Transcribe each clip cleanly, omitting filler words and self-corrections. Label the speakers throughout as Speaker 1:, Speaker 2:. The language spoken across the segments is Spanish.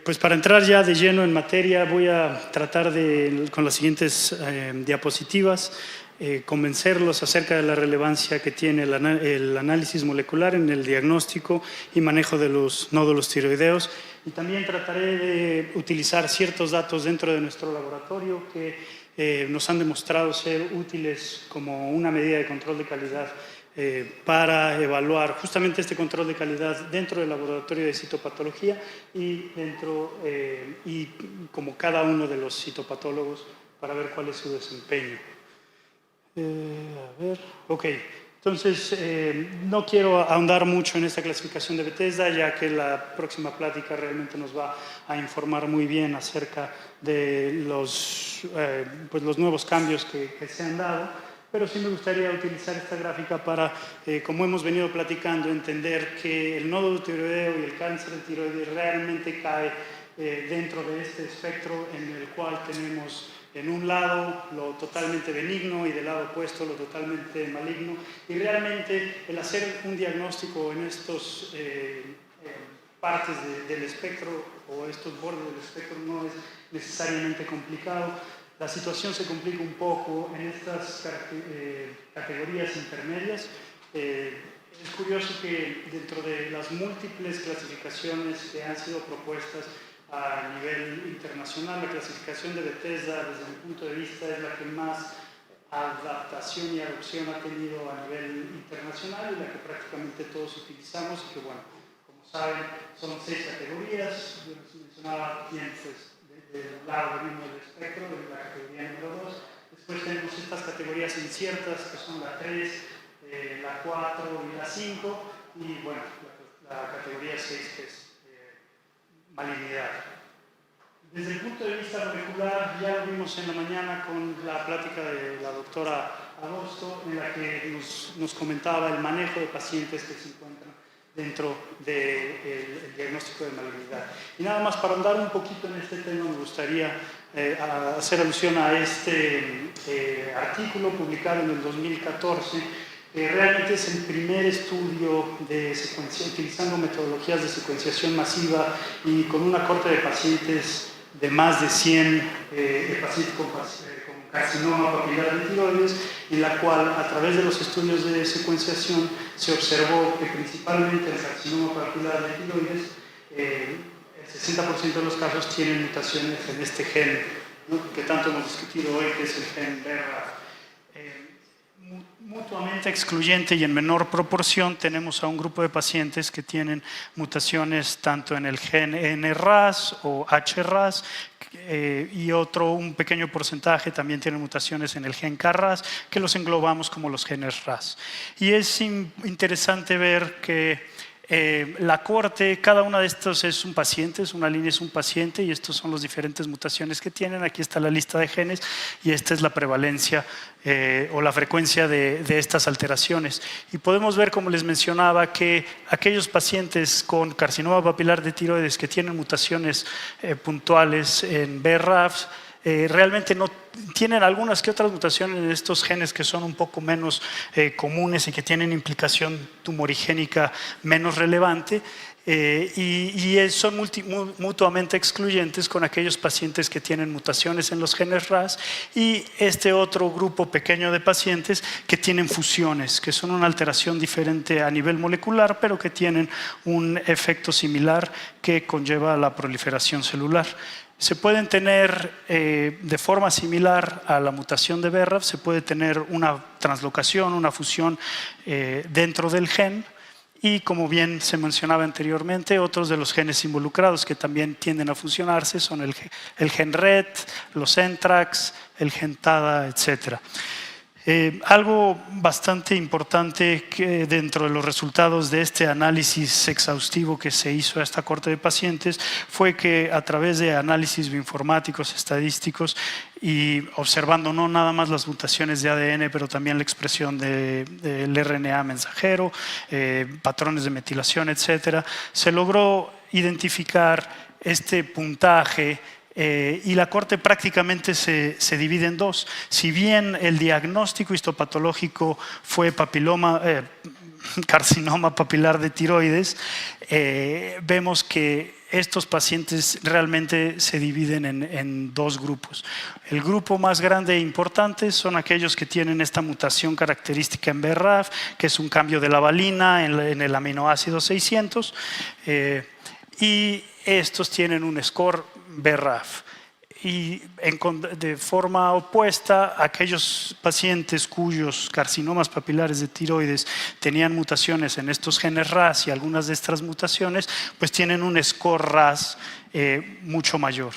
Speaker 1: Pues para entrar ya de lleno en materia, voy a tratar con las siguientes diapositivas, convencerlos acerca de la relevancia que tiene el análisis molecular en el diagnóstico y manejo de los nódulos tiroideos. Y también trataré de utilizar ciertos datos dentro de nuestro laboratorio que nos han demostrado ser útiles como una medida de control de calidad para evaluar justamente este control de calidad dentro del laboratorio de citopatología y como cada uno de los citopatólogos para ver cuál es su desempeño. Entonces no quiero ahondar mucho en esta clasificación de Bethesda, ya que la próxima plática realmente nos va a informar muy bien acerca de los nuevos cambios que se han dado. Pero sí me gustaría utilizar esta gráfica para, como hemos venido platicando, entender que el nódulo tiroideo y el cáncer de tiroides realmente cae dentro de este espectro en el cual tenemos en un lado lo totalmente benigno y del lado opuesto lo totalmente maligno. Y realmente el hacer un diagnóstico en estos partes del espectro o estos bordes del espectro no es necesariamente complicado. La situación se complica un poco en estas categorías intermedias. Es curioso que dentro de las múltiples clasificaciones que han sido propuestas a nivel internacional, la clasificación de Bethesda, desde mi punto de vista, es la que más adaptación y adopción ha tenido a nivel internacional y la que prácticamente todos utilizamos y que, bueno, como saben, son 6 categorías. Yo les mencionaba bien, pues, del lado mismo del espectro, de la categoría número 2. Después tenemos estas categorías inciertas, que son la 3, la 4 y la 5, y bueno, la categoría 6, que es malignidad. Desde el punto de vista molecular, ya lo vimos en la mañana con la plática de la doctora Agosto, en la que nos comentaba el manejo de pacientes que se encuentran dentro del diagnóstico de malignidad. Y nada más para andar un poquito en este tema, me gustaría hacer alusión a este artículo publicado en el 2014, que realmente es el primer estudio de secuenciación utilizando metodologías de secuenciación masiva y con una corte de pacientes de más de 100 pacientes con carcinoma papilar de tiroides, en la cual a través de los estudios de secuenciación se observó que principalmente el carcinoma papilar de tiroides, el 60% de los casos tienen mutaciones en este gen, ¿no?, que tanto hemos discutido hoy, que es el gen BRAF. Mutuamente excluyente y en menor proporción tenemos a un grupo de pacientes que tienen mutaciones tanto en el gen NRAS o HRAS y un pequeño porcentaje también tienen mutaciones en el gen KRAS, que los englobamos como los genes RAS. Y es interesante ver que la corte, cada una de estos es un paciente, una línea es un paciente y estos son las diferentes mutaciones que tienen. Aquí está la lista de genes y esta es la prevalencia o la frecuencia de estas alteraciones. Y podemos ver, como les mencionaba, que aquellos pacientes con carcinoma papilar de tiroides que tienen mutaciones puntuales en BRAF realmente no tienen algunas que otras mutaciones en estos genes que son un poco menos comunes y que tienen implicación tumorigénica menos relevante y son mutuamente excluyentes con aquellos pacientes que tienen mutaciones en los genes RAS y este otro grupo pequeño de pacientes que tienen fusiones, que son una alteración diferente a nivel molecular, pero que tienen un efecto similar que conlleva la proliferación celular. Se pueden tener, de forma similar a la mutación de BRAF, se puede tener una translocación, una fusión dentro del gen y, como bien se mencionaba anteriormente, otros de los genes involucrados que también tienden a fusionarse son el gen RET, los NTRAX, el gen TADA, etc. Algo bastante importante que dentro de los resultados de este análisis exhaustivo que se hizo a esta corte de pacientes fue que a través de análisis bioinformáticos, estadísticos y observando no nada más las mutaciones de ADN, pero también la expresión del RNA mensajero, patrones de metilación, etcétera, se logró identificar este puntaje. Y la corte prácticamente se divide en dos. Si bien el diagnóstico histopatológico fue carcinoma papilar de tiroides, vemos que estos pacientes realmente se dividen en dos grupos. El grupo más grande e importante son aquellos que tienen esta mutación característica en BRAF, que es un cambio de la valina en el aminoácido 600, y estos tienen un score BRAF. Y de forma opuesta, aquellos pacientes cuyos carcinomas papilares de tiroides tenían mutaciones en estos genes RAS y algunas de estas mutaciones, pues tienen un score RAS mucho mayor.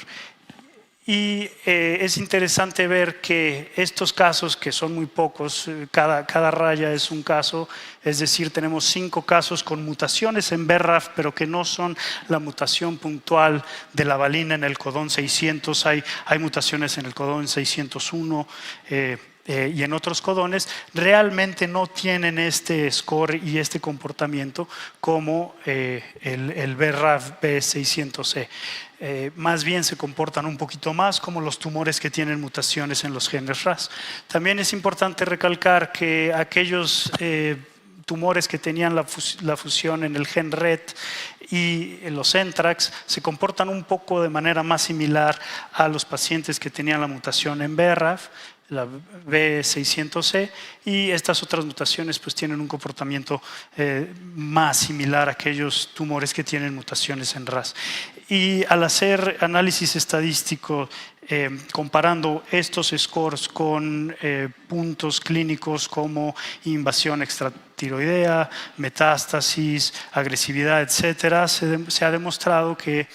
Speaker 1: Y es interesante ver que estos casos, que son muy pocos, cada raya es un caso, es decir, tenemos 5 casos con mutaciones en BRAF, pero que no son la mutación puntual de la valina en el codón 600, hay mutaciones en el codón 601 y en otros codones, realmente no tienen este score y este comportamiento como el BRAF B600E. Más bien se comportan un poquito más como los tumores que tienen mutaciones en los genes RAS. También es importante recalcar que aquellos tumores que tenían la fusión en el gen RET y los NTRAX se comportan un poco de manera más similar a los pacientes que tenían la mutación en BRAF, la B600E, y estas otras mutaciones pues tienen un comportamiento más similar a aquellos tumores que tienen mutaciones en RAS. Y al hacer análisis estadístico comparando estos scores con puntos clínicos como invasión extratiroidea, metástasis, agresividad, etcétera, se ha demostrado que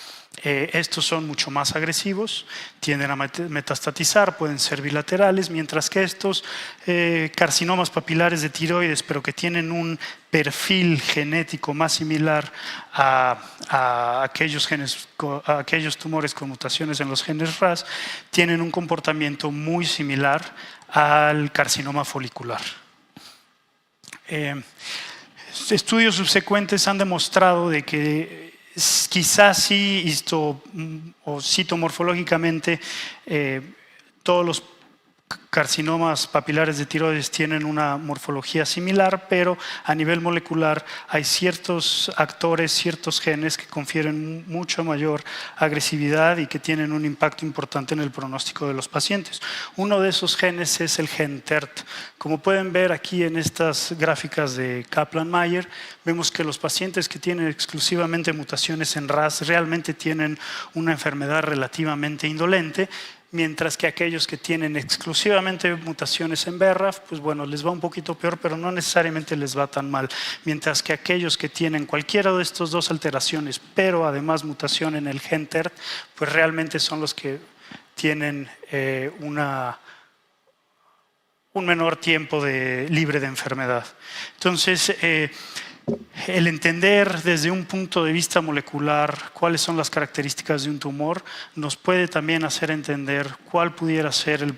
Speaker 1: estos son mucho más agresivos, tienden a metastatizar, pueden ser bilaterales, mientras que estos carcinomas papilares de tiroides, pero que tienen un perfil genético más similar a aquellos tumores con mutaciones en los genes RAS, tienen un comportamiento muy similar al carcinoma folicular. Estudios subsecuentes han demostrado de que quizás sí o citomorfológicamente todos los carcinomas papilares de tiroides tienen una morfología similar, pero a nivel molecular hay ciertos actores, ciertos genes que confieren mucho mayor agresividad y que tienen un impacto importante en el pronóstico de los pacientes. Uno de esos genes es el gen TERT. Como pueden ver aquí en estas gráficas de Kaplan-Meier, vemos que los pacientes que tienen exclusivamente mutaciones en RAS realmente tienen una enfermedad relativamente indolente, mientras que aquellos que tienen exclusivamente mutaciones en BRAF, pues bueno, les va un poquito peor, pero no necesariamente les va tan mal. Mientras que aquellos que tienen cualquiera de estas dos alteraciones, pero además mutación en el gen TERT, pues realmente son los que tienen un menor tiempo libre de enfermedad. Entonces, el entender desde un punto de vista molecular cuáles son las características de un tumor nos puede también hacer entender cuál pudiera ser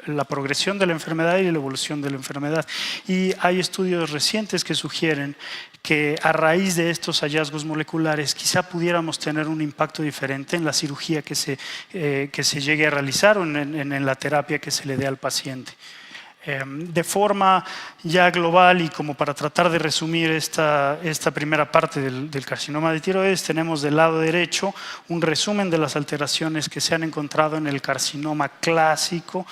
Speaker 1: la progresión de la enfermedad y la evolución de la enfermedad. Y hay estudios recientes que sugieren que a raíz de estos hallazgos moleculares quizá pudiéramos tener un impacto diferente en la cirugía que se llegue a realizar o en la terapia que se le dé al paciente. De forma ya global y como para tratar de resumir esta primera parte del carcinoma de tiroides, tenemos del lado derecho un resumen de las alteraciones que se han encontrado en el carcinoma clásico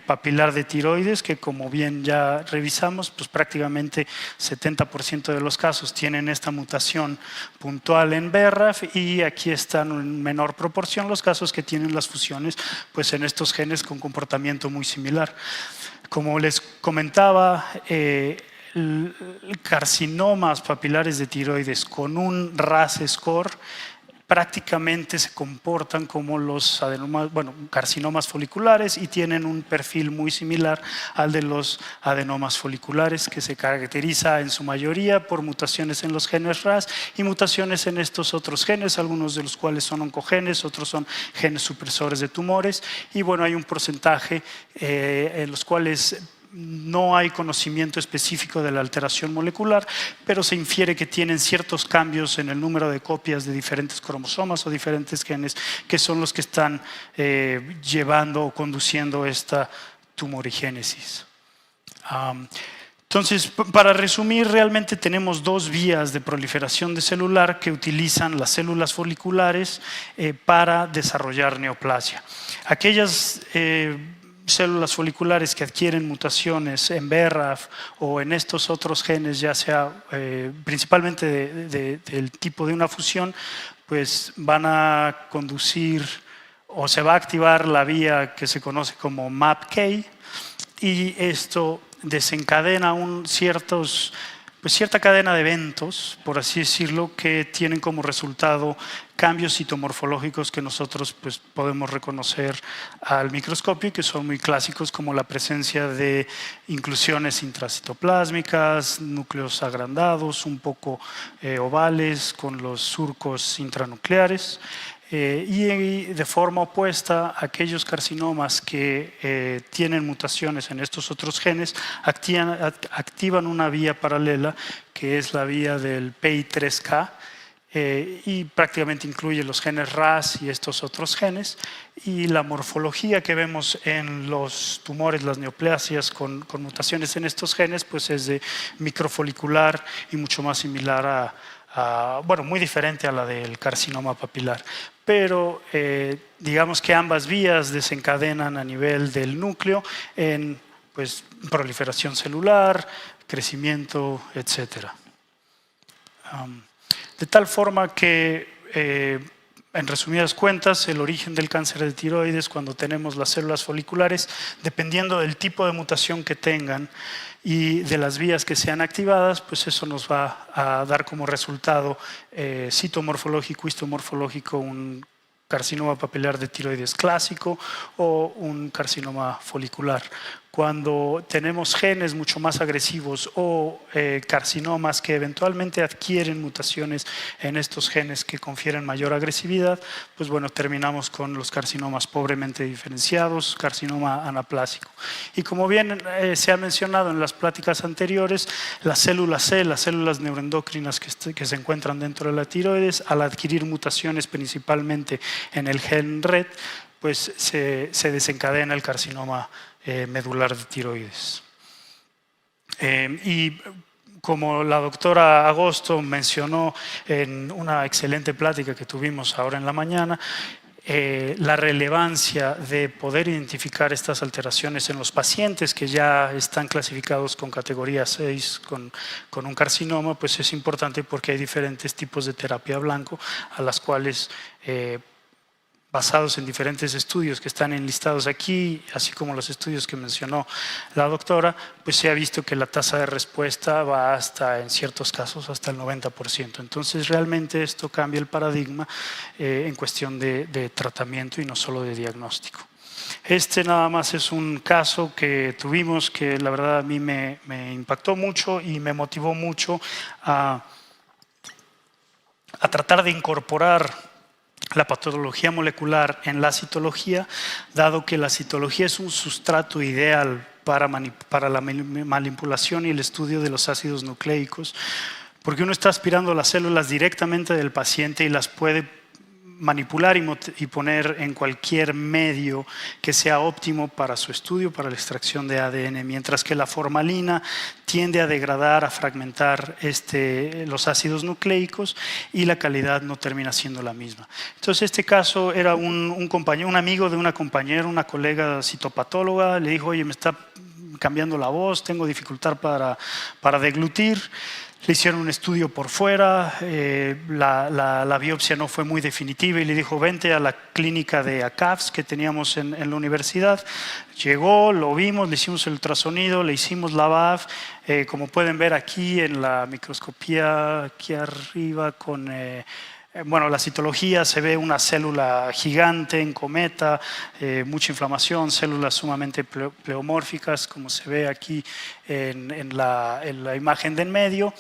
Speaker 1: papilar de tiroides, que como bien ya revisamos, pues prácticamente 70% de los casos tienen esta mutación puntual en BRAF, y aquí están en menor proporción los casos que tienen las fusiones pues en estos genes con comportamiento muy similar. Como les comentaba, carcinomas papilares de tiroides con un RAS score prácticamente se comportan como los carcinomas foliculares y tienen un perfil muy similar al de los adenomas foliculares, que se caracteriza en su mayoría por mutaciones en los genes RAS y mutaciones en estos otros genes, algunos de los cuales son oncogenes, otros son genes supresores de tumores, y bueno, hay un porcentaje en los cuales no hay conocimiento específico de la alteración molecular, pero se infiere que tienen ciertos cambios en el número de copias de diferentes cromosomas o diferentes genes que son los que están llevando o conduciendo esta tumorigénesis. Entonces, para resumir, realmente tenemos dos vías de proliferación de celular que utilizan las células foliculares para desarrollar neoplasia. Aquellas células foliculares que adquieren mutaciones en BRAF o en estos otros genes, ya sea principalmente del tipo de una fusión, pues van a conducir o se va a activar la vía que se conoce como MAPK, y esto desencadena cierta cadena de eventos, por así decirlo, que tienen como resultado cambios citomorfológicos que nosotros pues, podemos reconocer al microscopio y que son muy clásicos, como la presencia de inclusiones intracitoplásmicas, núcleos agrandados, un poco ovales, con los surcos intranucleares. Y de forma opuesta, aquellos carcinomas que tienen mutaciones en estos otros genes activan una vía paralela, que es la vía del PI3K, y prácticamente incluye los genes RAS y estos otros genes. Y la morfología que vemos en los tumores, las neoplasias con mutaciones en estos genes, pues es de microfolicular y mucho más similar bueno, muy diferente a la del carcinoma papilar, pero digamos que ambas vías desencadenan a nivel del núcleo en pues, proliferación celular, crecimiento, etc. De tal forma que, en resumidas cuentas, el origen del cáncer de tiroides, cuando tenemos las células foliculares, dependiendo del tipo de mutación que tengan y de las vías que sean activadas, pues eso nos va a dar como resultado citomorfológico, histomorfológico, un carcinoma papilar de tiroides clásico o un carcinoma folicular. Cuando tenemos genes mucho más agresivos o carcinomas que eventualmente adquieren mutaciones en estos genes que confieren mayor agresividad, pues bueno, terminamos con los carcinomas pobremente diferenciados, carcinoma anaplásico. Y como bien se ha mencionado en las pláticas anteriores, las células C, las células neuroendocrinas que se encuentran dentro de la tiroides, al adquirir mutaciones principalmente en el gen RET, pues se desencadena el carcinoma medular de tiroides. Y como la doctora Agosto mencionó en una excelente plática que tuvimos ahora en la mañana, la relevancia de poder identificar estas alteraciones en los pacientes que ya están clasificados con categoría 6 con un carcinoma, pues es importante porque hay diferentes tipos de terapia blanco a las cuales basados en diferentes estudios que están enlistados aquí, así como los estudios que mencionó la doctora, pues se ha visto que la tasa de respuesta va hasta, en ciertos casos, hasta el 90%. Entonces, realmente esto cambia el paradigma en cuestión de tratamiento y no solo de diagnóstico. Este nada más es un caso que tuvimos que la verdad a mí me impactó mucho y me motivó mucho a tratar de incorporar la patología molecular en la citología, dado que la citología es un sustrato ideal para la manipulación y el estudio de los ácidos nucleicos, porque uno está aspirando las células directamente del paciente y las puede manipular y poner en cualquier medio que sea óptimo para su estudio, para la extracción de ADN, mientras que la formalina tiende a degradar, a fragmentar los ácidos nucleicos y la calidad no termina siendo la misma. Entonces este caso era un compañero, un amigo de una compañera, una colega citopatóloga, le dijo, oye, me está cambiando la voz, tengo dificultad para deglutir. Le hicieron un estudio por fuera, la biopsia no fue muy definitiva y le dijo, vente a la clínica de ACAFS que teníamos en la universidad. Llegó, lo vimos, le hicimos el ultrasonido, le hicimos la BAF. Como pueden ver aquí en la microscopía, aquí arriba con... bueno, la citología se ve una célula gigante en cometa, mucha inflamación, células sumamente pleomórficas, como se ve aquí en la imagen de en medio.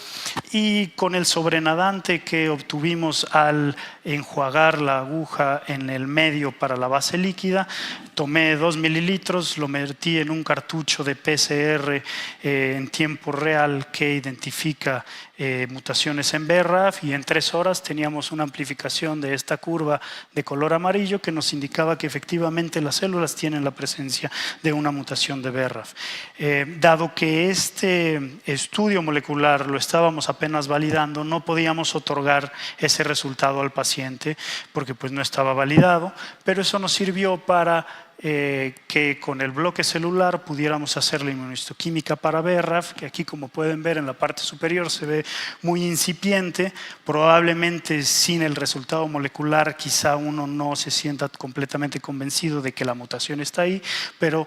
Speaker 1: Y con el sobrenadante que obtuvimos al enjuagar la aguja en el medio para la base líquida, tomé 2 mililitros, lo metí en un cartucho de PCR en tiempo real que identifica mutaciones en BRAF, y en 3 horas teníamos una amplificación de esta curva de color amarillo que nos indicaba que efectivamente las células tienen la presencia de una mutación de BRAF. Dado que este estudio molecular lo estábamos apenas validando, no podíamos otorgar ese resultado al paciente porque pues no estaba validado, pero eso nos sirvió para que con el bloque celular pudiéramos hacer la inmunohistoquímica para BRAF, que aquí, como pueden ver, en la parte superior se ve muy incipiente. Probablemente sin el resultado molecular quizá uno no se sienta completamente convencido de que la mutación está ahí, pero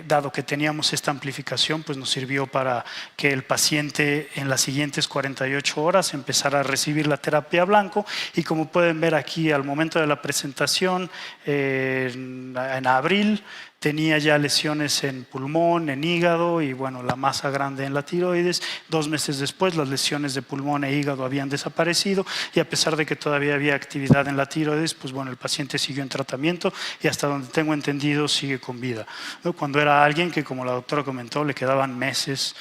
Speaker 1: dado que teníamos esta amplificación, pues nos sirvió para que el paciente en las siguientes 48 horas empezara a recibir la terapia blanco. Y como pueden ver aquí, al momento de la presentación, en abril tenía ya lesiones en pulmón, en hígado y bueno, la masa grande en la tiroides. 2 meses después las lesiones de pulmón e hígado habían desaparecido, y a pesar de que todavía había actividad en la tiroides, pues bueno, el paciente siguió en tratamiento y hasta donde tengo entendido sigue con vida, ¿no? Cuando era alguien que, como la doctora comentó, le quedaban meses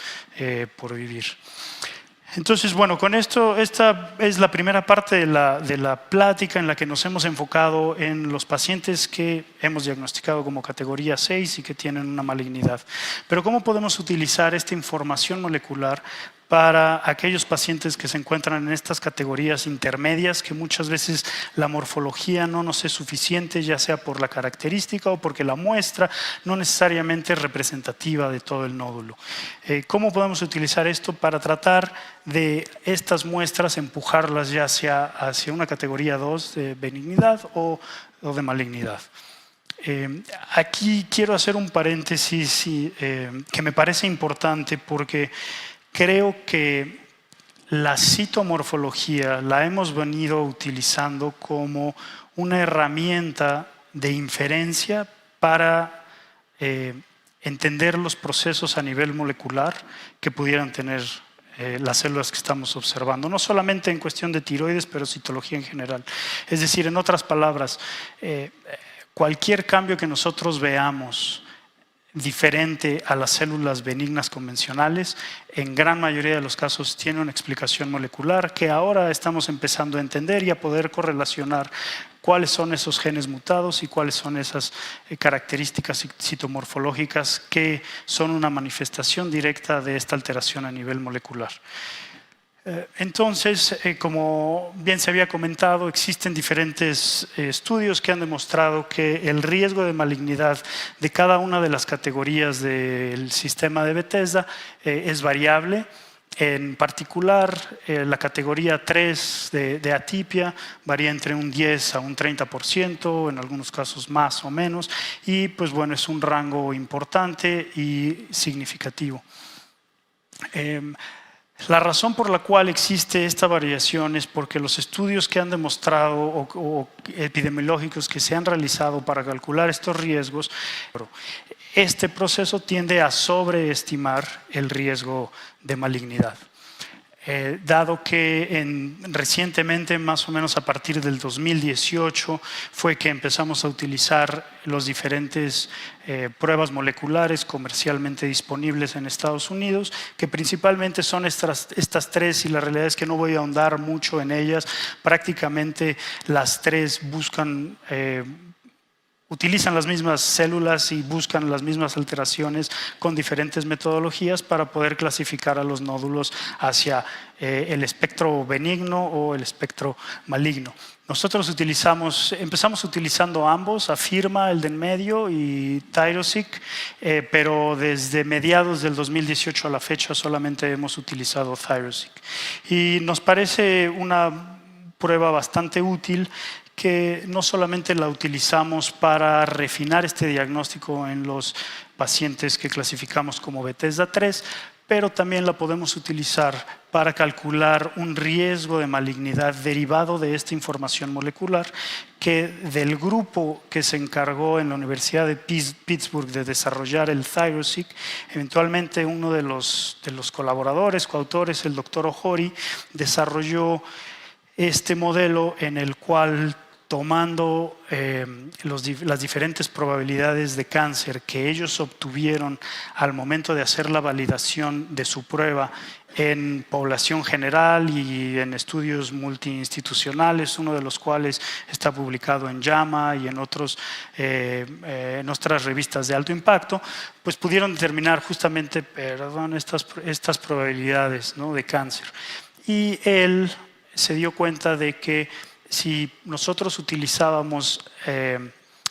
Speaker 1: por vivir. Entonces, bueno, con esto, esta es la primera parte de la plática en la que nos hemos enfocado en los pacientes que hemos diagnosticado como categoría 6 y que tienen una malignidad. Pero ¿cómo podemos utilizar esta información molecular para aquellos pacientes que se encuentran en estas categorías intermedias, que muchas veces la morfología no nos es suficiente, ya sea por la característica o porque la muestra no necesariamente es representativa de todo el nódulo? ¿Cómo podemos utilizar esto para tratar de estas muestras empujarlas ya sea hacia una categoría 2 de benignidad o de malignidad? Aquí quiero hacer un paréntesis que me parece importante, porque creo que la citomorfología la hemos venido utilizando como una herramienta de inferencia para entender los procesos a nivel molecular que pudieran tener las células que estamos observando, no solamente en cuestión de tiroides, pero citología en general. Es decir, en otras palabras, cualquier cambio que nosotros veamos diferente a las células benignas convencionales, en gran mayoría de los casos tiene una explicación molecular que ahora estamos empezando a entender y a poder correlacionar cuáles son esos genes mutados y cuáles son esas características citomorfológicas que son una manifestación directa de esta alteración a nivel molecular. Entonces, como bien se había comentado, existen diferentes estudios que han demostrado que el riesgo de malignidad de cada una de las categorías del sistema de Bethesda es variable. En particular, la categoría 3 de atipia varía entre un 10 a un 30%, en algunos casos más o menos, y pues bueno, es un rango importante y significativo. La razón por la cual existe esta variación es porque los estudios que han demostrado o epidemiológicos que se han realizado para calcular estos riesgos, este proceso tiende a sobreestimar el riesgo de malignidad. Dado que recientemente, más o menos a partir del 2018, fue que empezamos a utilizar los diferentes pruebas moleculares comercialmente disponibles en Estados Unidos, que principalmente son estas 3, y la realidad es que no voy a ahondar mucho en ellas. Prácticamente las 3 utilizan las mismas células y buscan las mismas alteraciones con diferentes metodologías para poder clasificar a los nódulos hacia el espectro benigno o el espectro maligno. Nosotros empezamos utilizando ambos, Afirma, el de en medio, y Tyroseq, pero desde mediados del 2018 a la fecha solamente hemos utilizado Tyroseq. Y nos parece una prueba bastante útil, que no solamente la utilizamos para refinar este diagnóstico en los pacientes que clasificamos como Bethesda 3, pero también la podemos utilizar para calcular un riesgo de malignidad derivado de esta información molecular, que del grupo que se encargó en la Universidad de Pittsburgh de desarrollar el Tyroseq, eventualmente uno de los colaboradores, coautores, el doctor Ohori, desarrolló este modelo en el cual tomando las diferentes probabilidades de cáncer que ellos obtuvieron al momento de hacer la validación de su prueba en población general y en estudios multiinstitucionales, uno de los cuales está publicado en JAMA y en otras revistas de alto impacto, pues pudieron determinar justamente estas probabilidades, ¿no?, de cáncer. Y él se dio cuenta de que si nosotros utilizábamos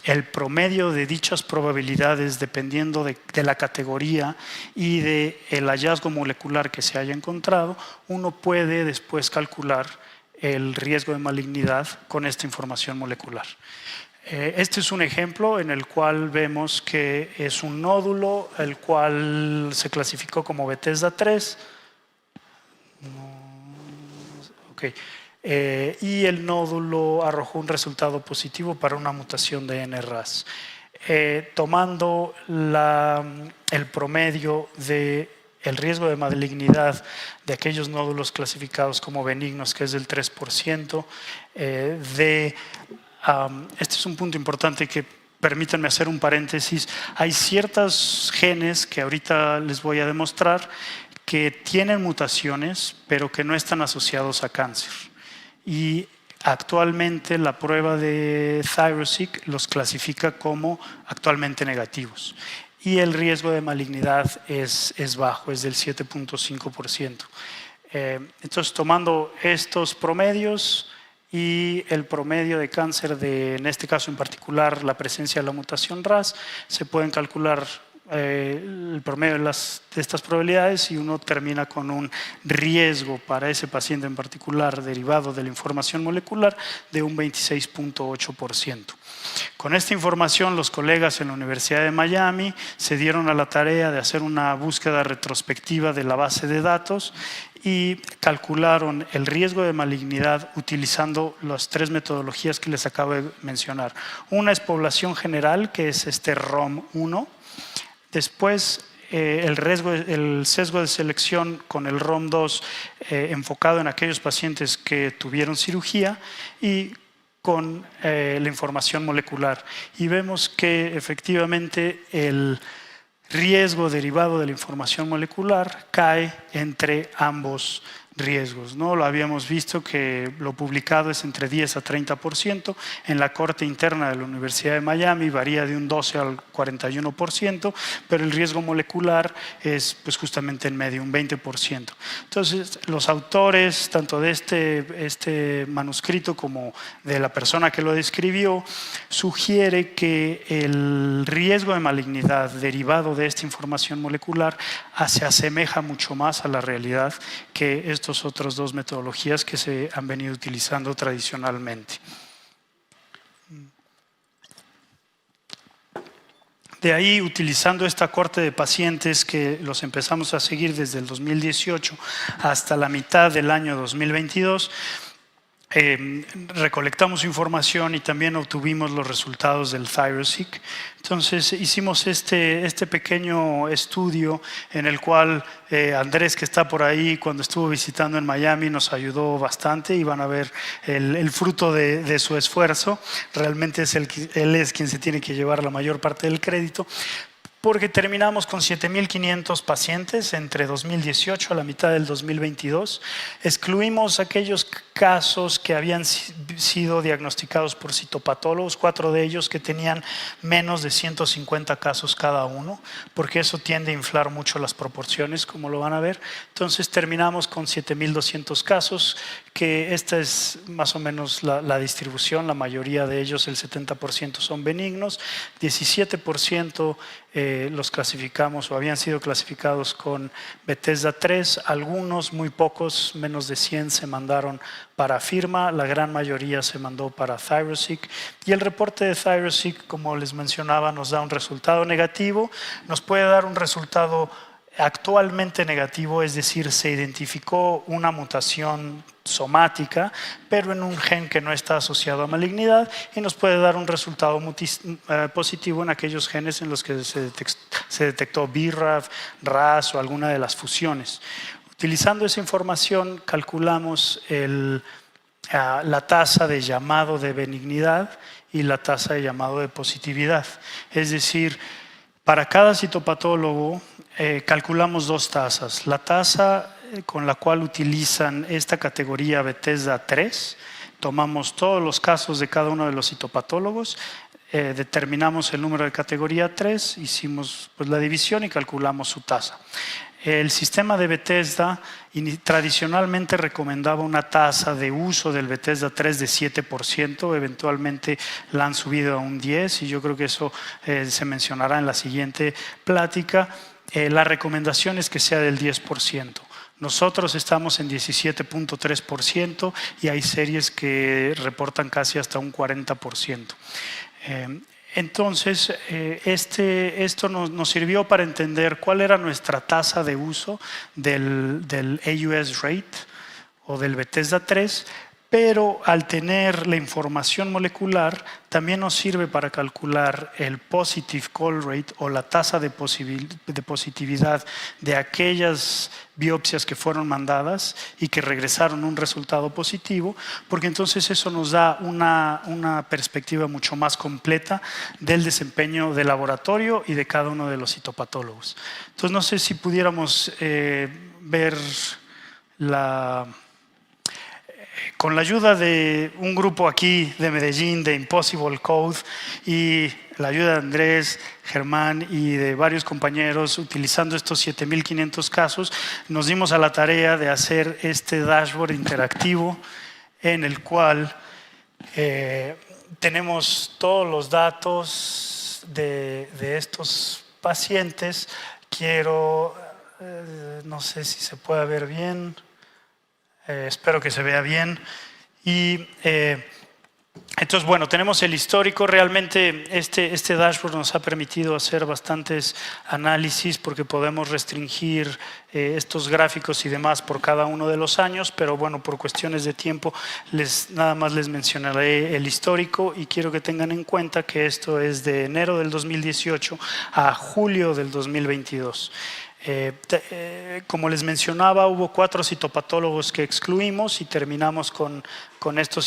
Speaker 1: el promedio de dichas probabilidades dependiendo de la categoría y del hallazgo molecular que se haya encontrado, uno puede después calcular el riesgo de malignidad con esta información molecular. Este es un ejemplo en el cual vemos que es un nódulo, el cual se clasificó como Bethesda 3. Okay. Y el nódulo arrojó un resultado positivo para una mutación de NRAS. Tomando el promedio del riesgo de malignidad de aquellos nódulos clasificados como benignos, que es del 3%, este es un punto importante que permítanme hacer un paréntesis. Hay ciertos genes que ahorita les voy a demostrar que tienen mutaciones, pero que no están asociados a cáncer. Y actualmente la prueba de ThyroSeq los clasifica como actualmente negativos. Y el riesgo de malignidad es bajo, es del 7.5%. Entonces, tomando estos promedios y el promedio de cáncer en este caso en particular, la presencia de la mutación RAS, se pueden calcular el promedio de estas probabilidades y uno termina con un riesgo para ese paciente en particular derivado de la información molecular de un 26.8%. Con esta información, los colegas en la Universidad de Miami se dieron a la tarea de hacer una búsqueda retrospectiva de la base de datos y calcularon el riesgo de malignidad utilizando las tres metodologías que les acabo de mencionar. Una es población general, que es este ROM1. Después, el sesgo de selección con el ROM2 enfocado en aquellos pacientes que tuvieron cirugía y con la información molecular. Y vemos que efectivamente el riesgo derivado de la información molecular cae entre ambos riesgos, ¿no? Lo habíamos visto que lo publicado es entre 10 a 30%, en la corte interna de la Universidad de Miami varía de un 12 al 41%, pero el riesgo molecular es pues justamente en medio, un 20%. Entonces, los autores, tanto de este manuscrito como de la persona que lo describió, sugiere que el riesgo de malignidad derivado de esta información molecular se asemeja mucho más a la realidad que estos otros dos metodologías que se han venido utilizando tradicionalmente. De ahí, utilizando esta corte de pacientes que los empezamos a seguir desde el 2018 hasta la mitad del año 2022, recolectamos información y también obtuvimos los resultados del ThyroSeq. Entonces hicimos este pequeño estudio en el cual Andrés, que está por ahí, cuando estuvo visitando en Miami nos ayudó bastante y van a ver el fruto de su esfuerzo. Realmente él es quien se tiene que llevar la mayor parte del crédito, porque terminamos con 7.500 pacientes entre 2018 a la mitad del 2022. Excluimos aquellos casos que habían sido diagnosticados por citopatólogos, 4 de ellos que tenían menos de 150 casos cada uno, porque eso tiende a inflar mucho las proporciones, como lo van a ver. Entonces terminamos con 7.200 casos, que esta es más o menos la distribución. La mayoría de ellos, el 70%, son benignos, 17% los clasificamos o habían sido clasificados con Bethesda 3, algunos, muy pocos, menos de 100 se mandaron para firma, la gran mayoría se mandó para ThyroSeq, y el reporte de ThyroSeq, como les mencionaba, nos da un resultado negativo, nos puede dar un resultado actualmente negativo, es decir, se identificó una mutación somática, pero en un gen que no está asociado a malignidad, y nos puede dar un resultado positivo en aquellos genes en los que se detectó BRAF, RAS o alguna de las fusiones. Utilizando esa información calculamos la tasa de llamado de benignidad y la tasa de llamado de positividad. Es decir, para cada citopatólogo calculamos dos tasas. La tasa con la cual utilizan esta categoría Bethesda 3, tomamos todos los casos de cada uno de los citopatólogos, determinamos el número de categoría 3, hicimos pues, la división y calculamos su tasa. El sistema de Bethesda tradicionalmente recomendaba una tasa de uso del Bethesda 3 de 7%, eventualmente la han subido a un 10% y yo creo que eso se mencionará en la siguiente plática. La recomendación es que sea del 10%. Nosotros estamos en 17.3% y hay series que reportan casi hasta un 40%. Entonces, esto nos sirvió para entender cuál era nuestra tasa de uso del AUS rate o del Bethesda 3, pero al tener la información molecular también nos sirve para calcular el positive call rate o la tasa de positividad de aquellas biopsias que fueron mandadas y que regresaron un resultado positivo, porque entonces eso nos da una perspectiva mucho más completa del desempeño del laboratorio y de cada uno de los citopatólogos. Entonces no sé si pudiéramos ver con la ayuda de un grupo aquí de Medellín, de Impossible Code, y la ayuda de Andrés, Germán y de varios compañeros, utilizando estos 7.500 casos, nos dimos a la tarea de hacer este dashboard interactivo en el cual tenemos todos los datos de estos pacientes. No sé si se puede ver bien. Espero que se vea bien. Y entonces, bueno, tenemos el histórico. Realmente este dashboard nos ha permitido hacer bastantes análisis porque podemos restringir estos gráficos y demás por cada uno de los años, pero bueno, por cuestiones de tiempo nada más les mencionaré el histórico y quiero que tengan en cuenta que esto es de enero del 2018 a julio del 2022. Como les mencionaba, hubo 4 citopatólogos que excluimos y terminamos con estos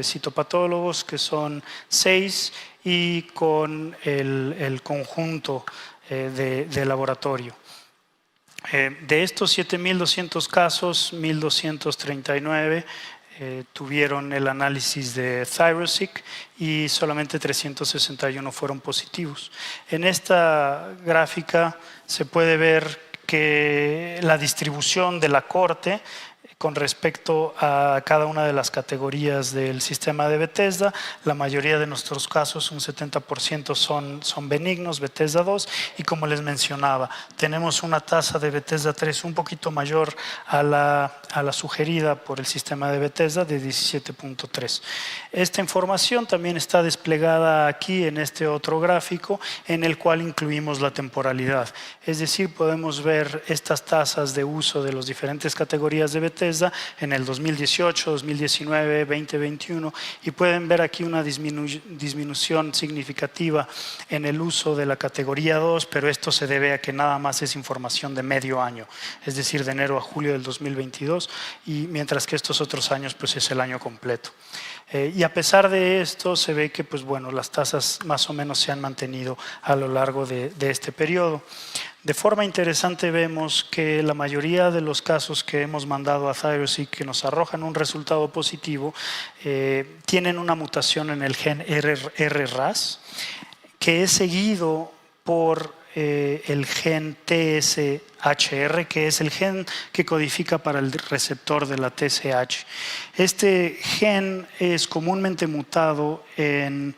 Speaker 1: citopatólogos que son 6 y con el conjunto de laboratorio. De estos 7.200 casos, 1.239 tuvieron el análisis de ThyroSeq y solamente 361 fueron positivos. En esta gráfica se puede ver que la distribución de la corte con respecto a cada una de las categorías del sistema de Bethesda, la mayoría de nuestros casos, un 70% son benignos, Bethesda 2, y como les mencionaba, tenemos una tasa de Bethesda 3 un poquito mayor a la sugerida por el sistema de Bethesda de 17.3. Esta información también está desplegada aquí en este otro gráfico en el cual incluimos la temporalidad. Es decir, podemos ver estas tasas de uso de las diferentes categorías de Bethesda en el 2018, 2019, 2021 y pueden ver aquí una disminución significativa en el uso de la categoría 2, pero esto se debe a que nada más es información de medio año, es decir, de enero a julio del 2022 y mientras que estos otros años pues es el año completo. Y a pesar de esto se ve que pues, bueno, las tasas más o menos se han mantenido a lo largo de este periodo. De forma interesante vemos que la mayoría de los casos que hemos mandado a ThyroSeq que nos arrojan un resultado positivo tienen una mutación en el gen RRAS que es seguido por el gen TSHR, que es el gen que codifica para el receptor de la TSH. Este gen es comúnmente mutado en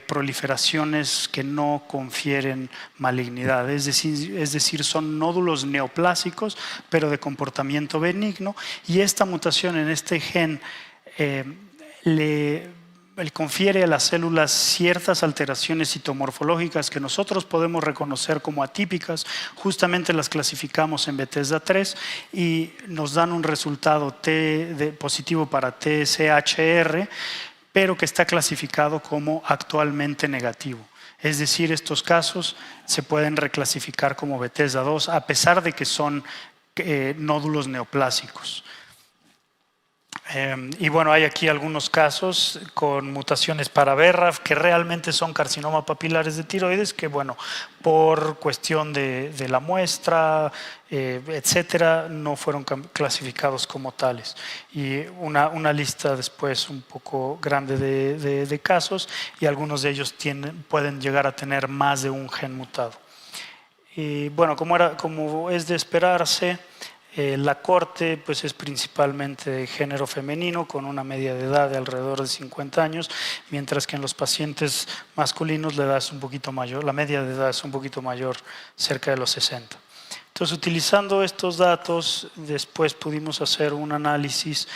Speaker 1: proliferaciones que no confieren malignidad, es decir, son nódulos neoplásicos, pero de comportamiento benigno, y esta mutación en este gen le confiere a las células ciertas alteraciones citomorfológicas que nosotros podemos reconocer como atípicas, justamente las clasificamos en Bethesda 3 y nos dan un resultado positivo para TSHR, pero que está clasificado como actualmente negativo. Es decir, estos casos se pueden reclasificar como Bethesda 2 a pesar de que son nódulos neoplásicos. Y bueno, hay aquí algunos casos con mutaciones para BRAF que realmente son carcinoma papilares de tiroides, que bueno, por cuestión de la muestra, etcétera, no fueron clasificados como tales. Y una lista después un poco grande de casos, y algunos de ellos pueden llegar a tener más de un gen mutado. Y bueno, como es de esperarse, la corte pues es principalmente de género femenino con una media de edad de alrededor de 50 años, mientras que en los pacientes masculinos la edad es un poquito mayor, la media de edad es un poquito mayor, cerca de los 60. Entonces, utilizando estos datos, después pudimos hacer un análisis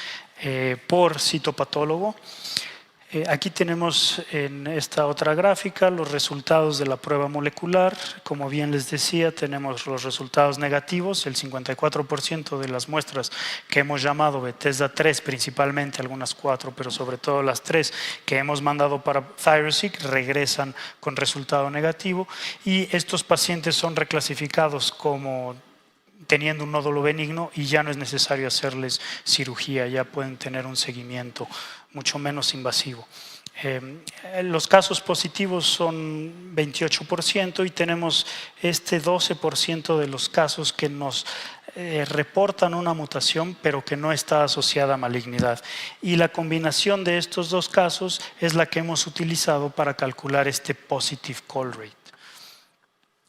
Speaker 1: por citopatólogo. Aquí tenemos en esta otra gráfica los resultados de la prueba molecular. Como bien les decía, tenemos los resultados negativos. El 54% de las muestras que hemos llamado Bethesda 3, principalmente algunas 4, pero sobre todo las 3 que hemos mandado para ThyroSeq, regresan con resultado negativo. Y estos pacientes son reclasificados como teniendo un nódulo benigno y ya no es necesario hacerles cirugía, ya pueden tener un seguimiento mucho menos invasivo. Los casos positivos son 28% y tenemos este 12% de los casos que nos reportan una mutación pero que no está asociada a malignidad. Y la combinación de estos dos casos es la que hemos utilizado para calcular este positive call rate.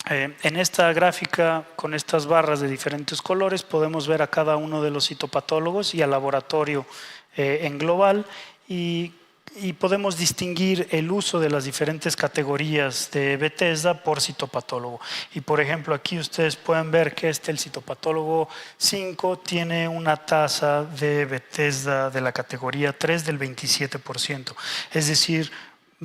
Speaker 1: En esta gráfica, con estas barras de diferentes colores, podemos ver a cada uno de los citopatólogos y al laboratorio en global, y podemos distinguir el uso de las diferentes categorías de Bethesda por citopatólogo. Y por ejemplo, aquí ustedes pueden ver que el citopatólogo 5 tiene una tasa de Bethesda de la categoría 3 del 27%, es decir,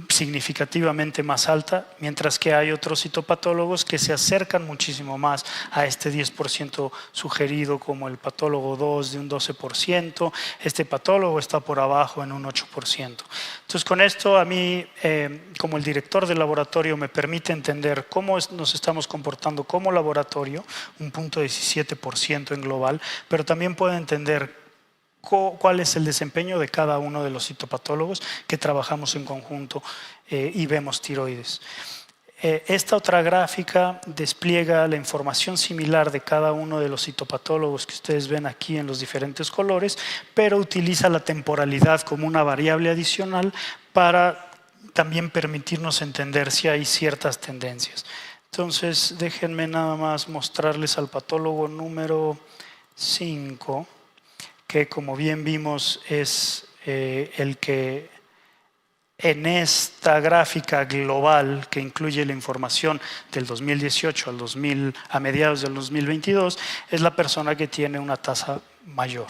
Speaker 1: significativamente más alta, mientras que hay otros citopatólogos que se acercan muchísimo más a este 10% sugerido, como el patólogo 2 de un 12%, este patólogo está por abajo en un 8%. Entonces, con esto a mí, como el director del laboratorio, me permite entender cómo nos estamos comportando como laboratorio, un punto 17% en global, pero también puedo entender cuál es el desempeño de cada uno de los citopatólogos que trabajamos en conjunto y vemos tiroides. Esta otra gráfica despliega la información similar de cada uno de los citopatólogos que ustedes ven aquí en los diferentes colores, pero utiliza la temporalidad como una variable adicional para también permitirnos entender si hay ciertas tendencias. Entonces, déjenme nada más mostrarles al patólogo número 5, que como bien vimos es el que en esta gráfica global que incluye la información del 2018 a mediados del 2022 es la persona que tiene una tasa mayor.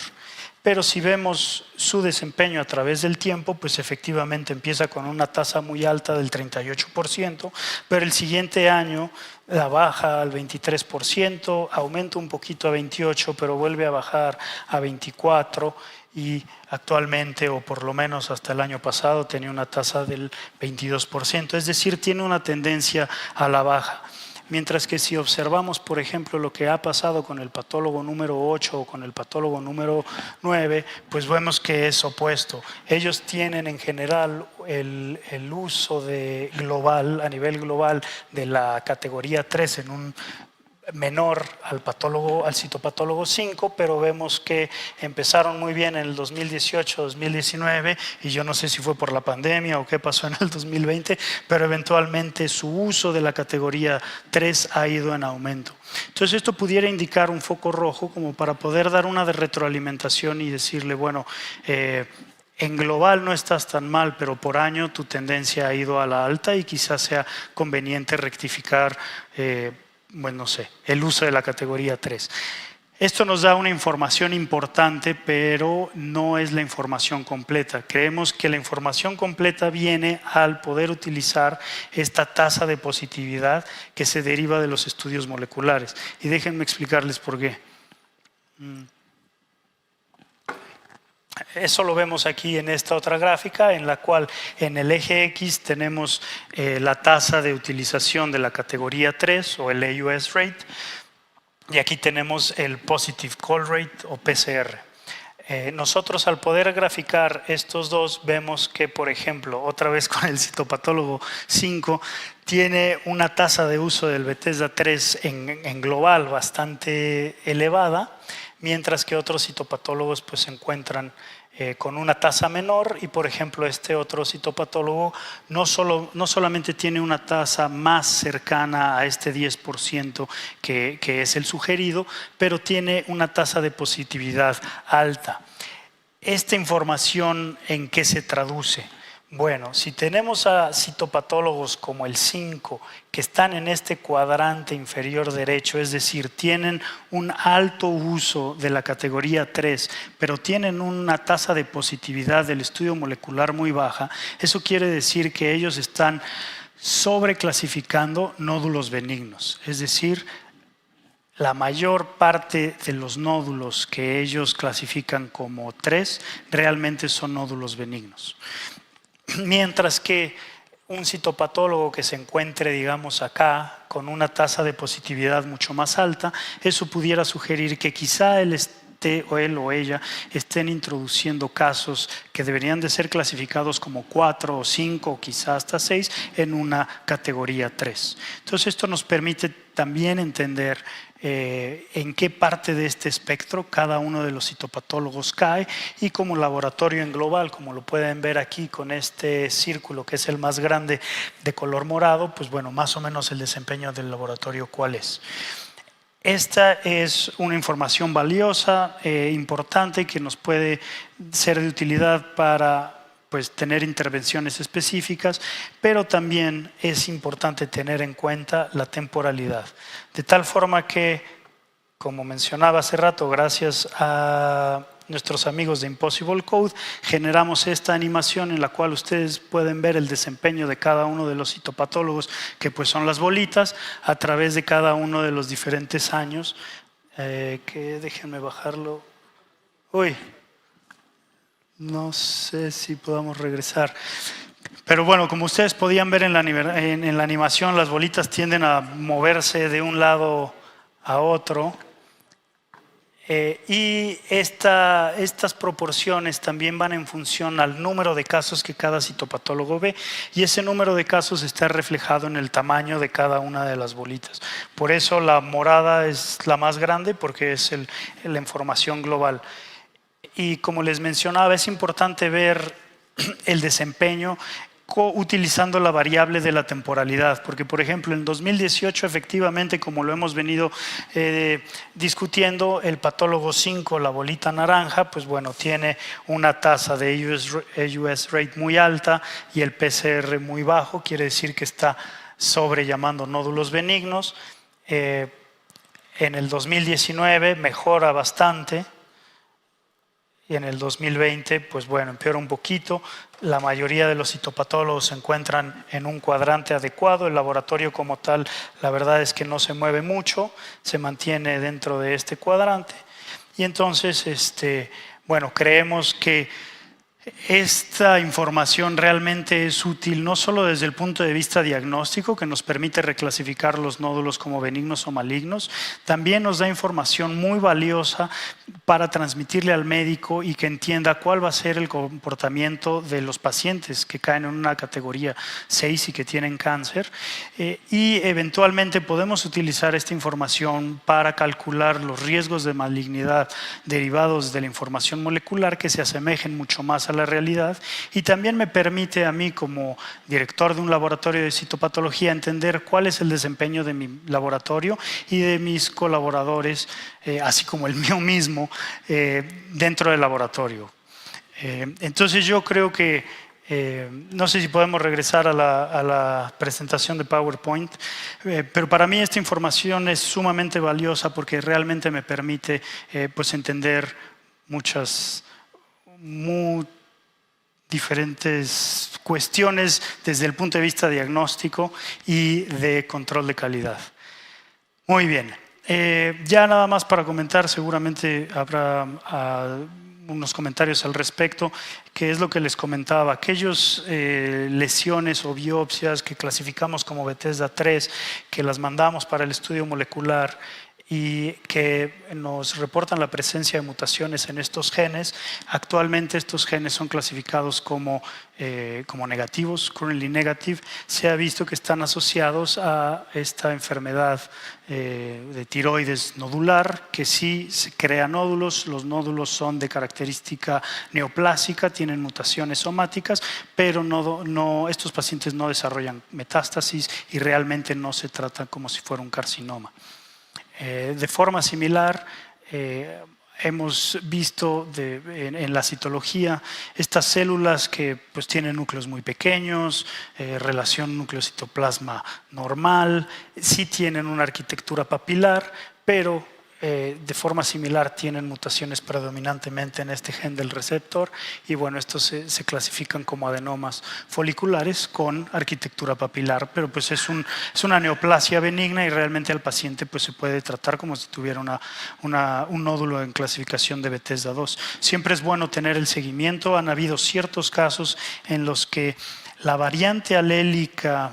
Speaker 1: Pero si vemos su desempeño a través del tiempo, pues efectivamente empieza con una tasa muy alta del 38%, pero el siguiente año la baja al 23%, aumenta un poquito a 28%, pero vuelve a bajar a 24%, y actualmente, o por lo menos hasta el año pasado, tenía una tasa del 22%, es decir, tiene una tendencia a la baja. Mientras que si observamos, por ejemplo, lo que ha pasado con el patólogo número 8 o con el patólogo número 9, pues vemos que es opuesto. Ellos tienen en general el uso a nivel global de la categoría 3 en un menor al citopatólogo 5, pero vemos que empezaron muy bien en el 2018-2019, y yo no sé si fue por la pandemia o qué pasó en el 2020, pero eventualmente su uso de la categoría 3 ha ido en aumento. Entonces esto pudiera indicar un foco rojo como para poder dar una de retroalimentación y decirle, bueno, en global no estás tan mal, pero por año tu tendencia ha ido a la alta y quizás sea conveniente rectificar bueno, no sé, el uso de la categoría 3. Esto nos da una información importante, pero no es la información completa. Creemos que la información completa viene al poder utilizar esta tasa de positividad que se deriva de los estudios moleculares. Y déjenme explicarles por qué. Eso lo vemos aquí en esta otra gráfica, en la cual en el eje X tenemos la tasa de utilización de la categoría 3 o el AUS rate, y aquí tenemos el positive call rate o PCR. Nosotros al poder graficar estos dos vemos que, por ejemplo, otra vez con el citopatólogo 5, tiene una tasa de uso del Bethesda 3 en global bastante elevada, mientras que otros citopatólogos pues, se encuentran con una tasa menor y, por ejemplo, este otro citopatólogo no solamente tiene una tasa más cercana a este 10% que es el sugerido, pero tiene una tasa de positividad alta. ¿Esta información en qué se traduce? Bueno, si tenemos a citopatólogos como el 5 que están en este cuadrante inferior derecho, es decir, tienen un alto uso de la categoría 3, pero tienen una tasa de positividad del estudio molecular muy baja, eso quiere decir que ellos están sobreclasificando nódulos benignos, es decir, la mayor parte de los nódulos que ellos clasifican como 3 realmente son nódulos benignos. Mientras que un citopatólogo que se encuentre, digamos, acá, con una tasa de positividad mucho más alta, eso pudiera sugerir que quizá él o ella estén introduciendo casos que deberían de ser clasificados como 4 o 5 o quizá hasta 6 en una categoría 3. Entonces esto nos permite también entender en qué parte de este espectro cada uno de los citopatólogos cae y como laboratorio en global, como lo pueden ver aquí con este círculo que es el más grande de color morado, pues bueno, más o menos el desempeño del laboratorio cuál es. Esta es una información valiosa, importante, que nos puede ser de utilidad para pues, tener intervenciones específicas, pero también es importante tener en cuenta la temporalidad. De tal forma que, como mencionaba hace rato, gracias a nuestros amigos de Impossible Code, generamos esta animación en la cual ustedes pueden ver el desempeño de cada uno de los citopatólogos, que pues son las bolitas, a través de cada uno de los diferentes años. Déjenme bajarlo. Uy, no sé si podamos regresar. Pero bueno, como ustedes podían ver en la animación, las bolitas tienden a moverse de un lado a otro. Y estas proporciones también van en función al número de casos que cada citopatólogo ve, y ese número de casos está reflejado en el tamaño de cada una de las bolitas. Por eso la morada es la más grande, porque es la información global. Y como les mencionaba, es importante ver el desempeño utilizando la variable de la temporalidad, porque por ejemplo en 2018 efectivamente, como lo hemos venido discutiendo, el patólogo 5, la bolita naranja, pues bueno, tiene una tasa de AUS rate muy alta y el PCR muy bajo, quiere decir que está sobrellamando nódulos benignos. En el 2019 mejora bastante, y en el 2020, pues bueno, empeora un poquito. La mayoría de los citopatólogos se encuentran en un cuadrante adecuado. El laboratorio como tal, la verdad es que no se mueve mucho, se mantiene dentro de este cuadrante. Y entonces, bueno, creemos que esta información realmente es útil no solo desde el punto de vista diagnóstico, que nos permite reclasificar los nódulos como benignos o malignos, también nos da información muy valiosa para transmitirle al médico y que entienda cuál va a ser el comportamiento de los pacientes que caen en una categoría 6 y que tienen cáncer, y eventualmente podemos utilizar esta información para calcular los riesgos de malignidad derivados de la información molecular que se asemejen mucho más a la realidad, y también me permite a mí como director de un laboratorio de citopatología entender cuál es el desempeño de mi laboratorio y de mis colaboradores, así como el mío mismo, dentro del laboratorio. Entonces yo creo que no sé si podemos regresar a la presentación de PowerPoint, pero para mí esta información es sumamente valiosa porque realmente me permite pues entender muchas diferentes cuestiones desde el punto de vista diagnóstico y de control de calidad. Muy bien, ya nada más para comentar, seguramente habrá unos comentarios al respecto, que es lo que les comentaba, aquellas lesiones o biopsias que clasificamos como Bethesda 3, que las mandamos para el estudio molecular y que nos reportan la presencia de mutaciones en estos genes. Actualmente estos genes son clasificados como negativos, currently negative. Se ha visto que están asociados a esta enfermedad de tiroides nodular, que sí se crea nódulos. Los nódulos son de característica neoplásica, tienen mutaciones somáticas, pero estos pacientes no desarrollan metástasis y realmente no se tratan como si fuera un carcinoma. De forma similar, hemos visto en la citología estas células que pues, tienen núcleos muy pequeños, relación núcleo-citoplasma normal, sí tienen una arquitectura papilar, pero de forma similar tienen mutaciones predominantemente en este gen del receptor y bueno, estos se clasifican como adenomas foliculares con arquitectura papilar, pero pues es una neoplasia benigna y realmente al paciente pues se puede tratar como si tuviera un nódulo en clasificación de Bethesda 2. Siempre es bueno tener el seguimiento. Han habido ciertos casos en los que la variante alélica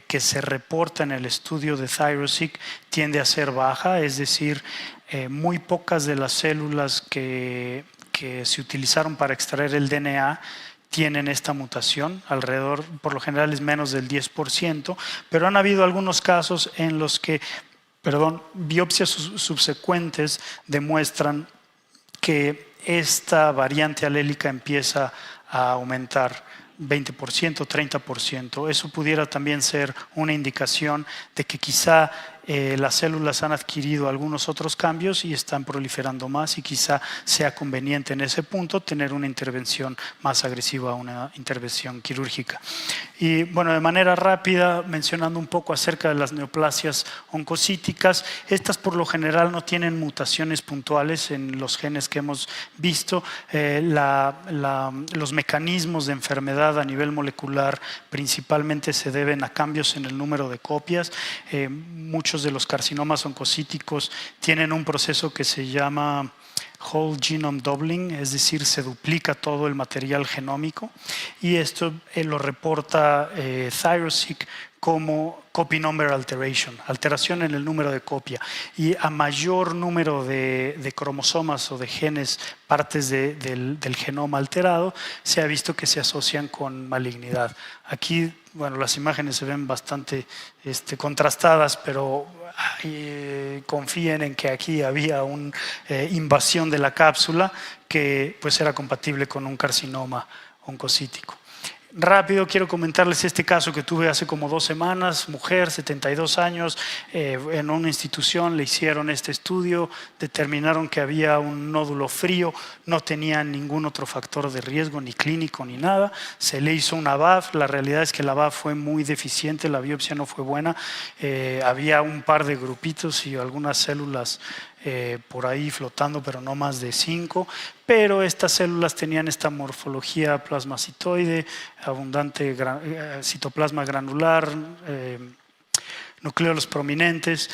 Speaker 1: que se reporta en el estudio de ThyroSeq tiende a ser baja, es decir, muy pocas de las células que se utilizaron para extraer el DNA tienen esta mutación, alrededor, por lo general es menos del 10%, pero han habido algunos casos en los que, biopsias subsecuentes demuestran que esta variante alélica empieza a aumentar 20%, 30%. Eso pudiera también ser una indicación de que quizá las células han adquirido algunos otros cambios y están proliferando más y quizá sea conveniente en ese punto tener una intervención más agresiva, una intervención quirúrgica. Y bueno, de manera rápida, mencionando un poco acerca de las neoplasias oncocíticas, estas por lo general no tienen mutaciones puntuales en los genes que hemos visto. Los mecanismos de enfermedad a nivel molecular principalmente se deben a cambios en el número de copias. Muchos de los carcinomas oncocíticos tienen un proceso que se llama whole genome doubling, es decir, se duplica todo el material genómico y esto lo reporta ThyroSeq como copy number alteration, alteración en el número de copia. Y a mayor número de cromosomas o de genes, partes del genoma alterado, se ha visto que se asocian con malignidad. Aquí, bueno, las imágenes se ven bastante contrastadas, pero confíen en que aquí había una invasión de la cápsula que pues era compatible con un carcinoma oncocítico. Rápido, quiero comentarles este caso que tuve hace como 2 semanas, mujer, 72 años, en una institución le hicieron este estudio, determinaron que había un nódulo frío, no tenía ningún otro factor de riesgo, ni clínico ni nada, se le hizo una BAF, la realidad es que la BAF fue muy deficiente, la biopsia no fue buena, había un par de grupitos y algunas células por ahí flotando, pero no más de 5, pero estas células tenían esta morfología plasmacitoide, abundante citoplasma granular, nucleolos prominentes.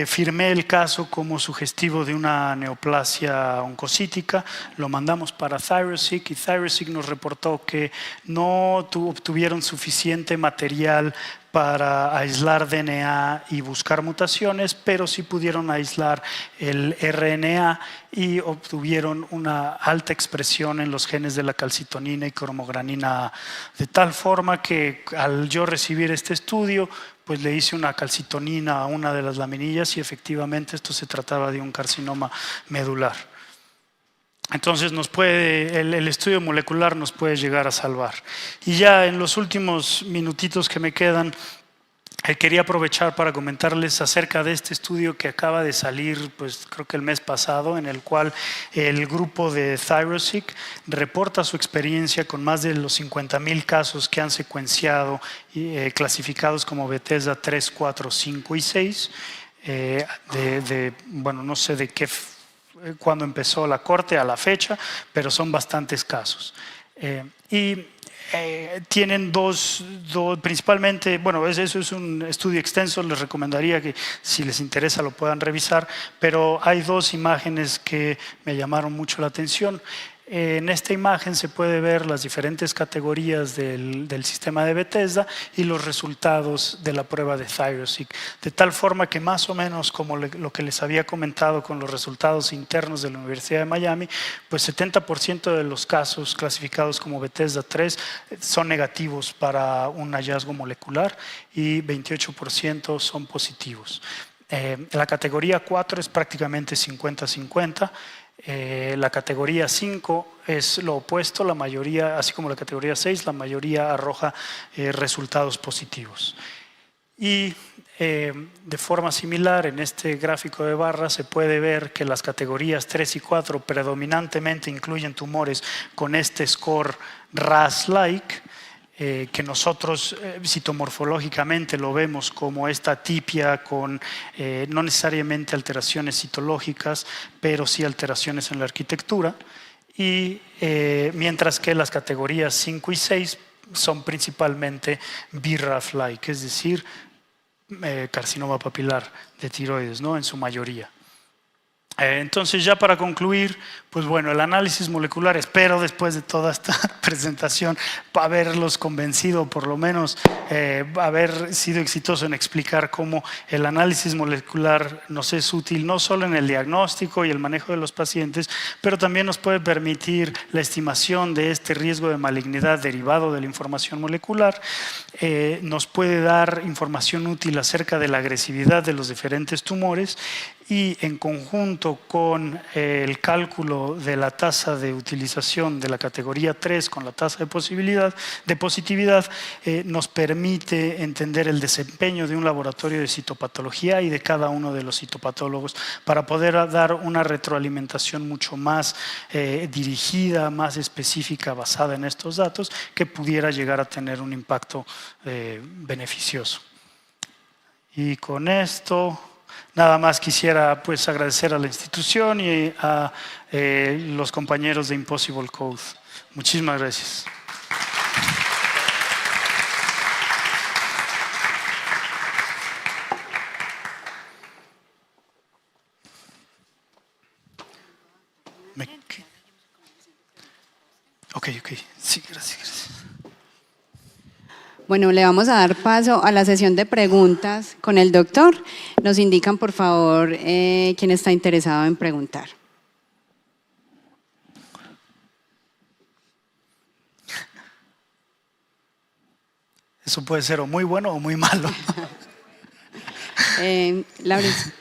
Speaker 1: Firmé el caso como sugestivo de una neoplasia oncocítica, lo mandamos para ThyroSeq y ThyroSeq nos reportó que no obtuvieron suficiente material para aislar DNA y buscar mutaciones, pero sí pudieron aislar el RNA y obtuvieron una alta expresión en los genes de la calcitonina y cromogranina A, de tal forma que al yo recibir este estudio, pues le hice una calcitonina a una de las laminillas y efectivamente esto se trataba de un carcinoma medular. Entonces el estudio molecular nos puede llegar a salvar. Y ya en los últimos minutitos que me quedan, quería aprovechar para comentarles acerca de este estudio que acaba de salir, pues creo que el mes pasado, en el cual el grupo de ThyroSeq reporta su experiencia con más de los 50,000 casos que han secuenciado y clasificados como Bethesda 3, 4, 5 y 6. Bueno, no sé de qué cuando empezó la corte a la fecha, pero son bastantes casos. Tienen principalmente, bueno, eso es un estudio extenso, les recomendaría que si les interesa lo puedan revisar, pero hay 2 imágenes que me llamaron mucho la atención. En esta imagen se puede ver las diferentes categorías del sistema de Bethesda y los resultados de la prueba de ThyroSeq, de tal forma que más o menos como lo que les había comentado con los resultados internos de la Universidad de Miami, pues 70% de los casos clasificados como Bethesda 3 son negativos para un hallazgo molecular y 28% son positivos. La categoría 4 es prácticamente 50-50. La categoría 5 es lo opuesto, la mayoría, así como la categoría 6, la mayoría arroja resultados positivos. Y de forma similar, en este gráfico de barras se puede ver que las categorías 3 y 4 predominantemente incluyen tumores con este score RAS-like, que nosotros citomorfológicamente lo vemos como esta atipia con no necesariamente alteraciones citológicas, pero sí alteraciones en la arquitectura, y mientras que las categorías 5 y 6 son principalmente BRAF-like, es decir, carcinoma papilar de tiroides, ¿no? En su mayoría. Entonces, ya para concluir, pues bueno, el análisis molecular, espero después de toda esta presentación haberlos convencido, por lo menos haber sido exitoso en explicar cómo el análisis molecular nos es útil no solo en el diagnóstico y el manejo de los pacientes, pero también nos puede permitir la estimación de este riesgo de malignidad derivado de la información molecular, nos puede dar información útil acerca de la agresividad de los diferentes tumores, y en conjunto con el cálculo de la tasa de utilización de la categoría 3 con la tasa de positividad, nos permite entender el desempeño de un laboratorio de citopatología y de cada uno de los citopatólogos para poder dar una retroalimentación mucho más dirigida, más específica, basada en estos datos, que pudiera llegar a tener un impacto beneficioso. Y con esto, nada más quisiera pues agradecer a la institución y a los compañeros de Impossible Code. Muchísimas gracias. Ok, sí, gracias.
Speaker 2: Bueno, le vamos a dar paso a la sesión de preguntas con el doctor. Nos indican, por favor, quién está interesado en preguntar.
Speaker 1: Eso puede ser o muy bueno o muy malo.
Speaker 2: Laurice.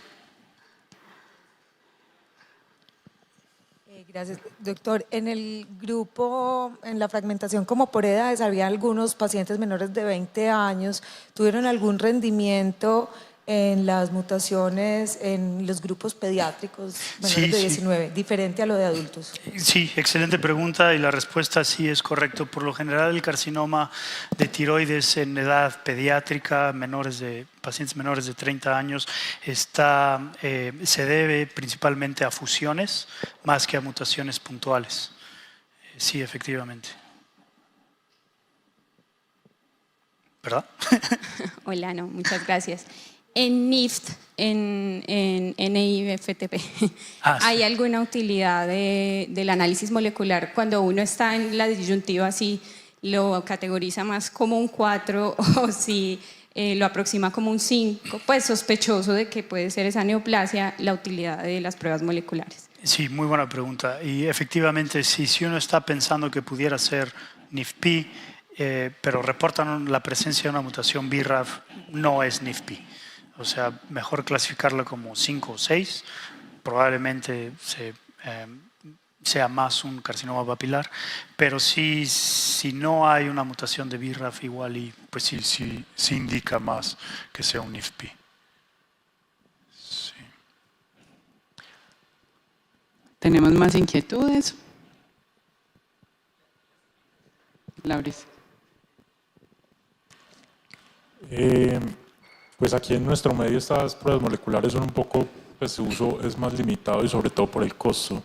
Speaker 3: Gracias, doctor. En el grupo, en la fragmentación como por edades, había algunos pacientes menores de 20 años. ¿Tuvieron algún rendimiento en las mutaciones en los grupos pediátricos menores de 19, diferente a lo de adultos?
Speaker 1: Sí, excelente pregunta y la respuesta sí es correcto. Por lo general, el carcinoma de tiroides en edad pediátrica, pacientes menores de 30 años, se debe principalmente a fusiones más que a mutaciones puntuales. Sí, efectivamente. ¿Verdad?
Speaker 4: Hola, no, muchas gracias. En NIFT, en NIFTP, ¿hay alguna utilidad del análisis molecular? Cuando uno está en la disyuntiva, si lo categoriza más como un 4 o si lo aproxima como un 5, pues sospechoso de que puede ser esa neoplasia, la utilidad de las pruebas moleculares.
Speaker 1: Sí, muy buena pregunta. Y efectivamente, si uno está pensando que pudiera ser NIFP, pero reportan la presencia de una mutación BRAF, no es NIFP. O sea, mejor clasificarla como 5 o 6, probablemente sea más un carcinoma papilar, pero si no hay una mutación de BRAF igual, y pues sí indica más que sea un NIFP. Sí.
Speaker 2: ¿Tenemos más inquietudes? Laurice.
Speaker 5: Pues aquí en nuestro medio estas pruebas moleculares son un poco, pues su uso es más limitado y sobre todo por el costo.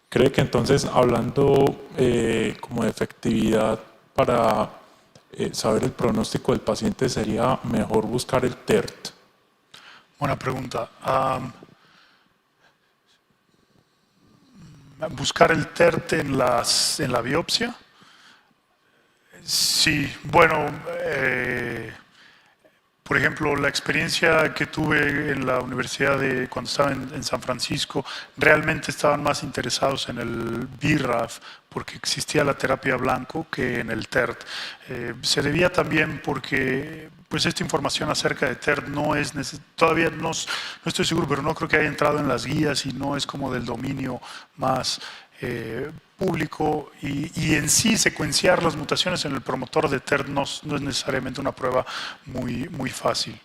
Speaker 5: ¿Cree que entonces, hablando como de efectividad para saber el pronóstico del paciente, sería mejor buscar el TERT?
Speaker 1: Buena pregunta.
Speaker 6: buscar el TERT en la biopsia. Sí, bueno, por ejemplo, la experiencia que tuve en la universidad cuando estaba en San Francisco, realmente estaban más interesados en el BRAF porque existía la terapia blanco que en el TERT. Se debía también porque pues esta información acerca de TERT no es todavía no estoy seguro, pero no creo que haya entrado en las guías y no es como del dominio más público y en sí secuenciar las mutaciones en el promotor de TERT no es necesariamente una prueba muy fácil.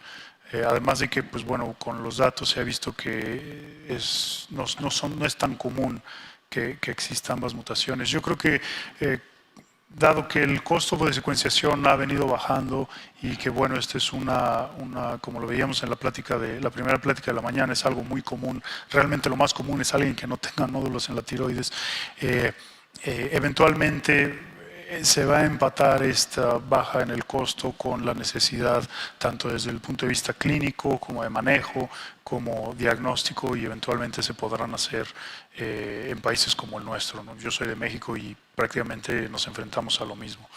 Speaker 6: Además de que, pues bueno, con los datos se ha visto que no es tan común que existan ambas mutaciones. Yo creo que dado que el costo de secuenciación ha venido bajando y que bueno, este es como lo veíamos en la primera plática de la mañana, es algo muy común. Realmente lo más común es alguien que no tenga nódulos en la tiroides. Eventualmente se va a empatar esta baja en el costo con la necesidad tanto desde el punto de vista clínico como de manejo, como diagnóstico y eventualmente se podrán hacer en países como el nuestro, ¿no? Yo soy de México y prácticamente nos enfrentamos a lo mismo.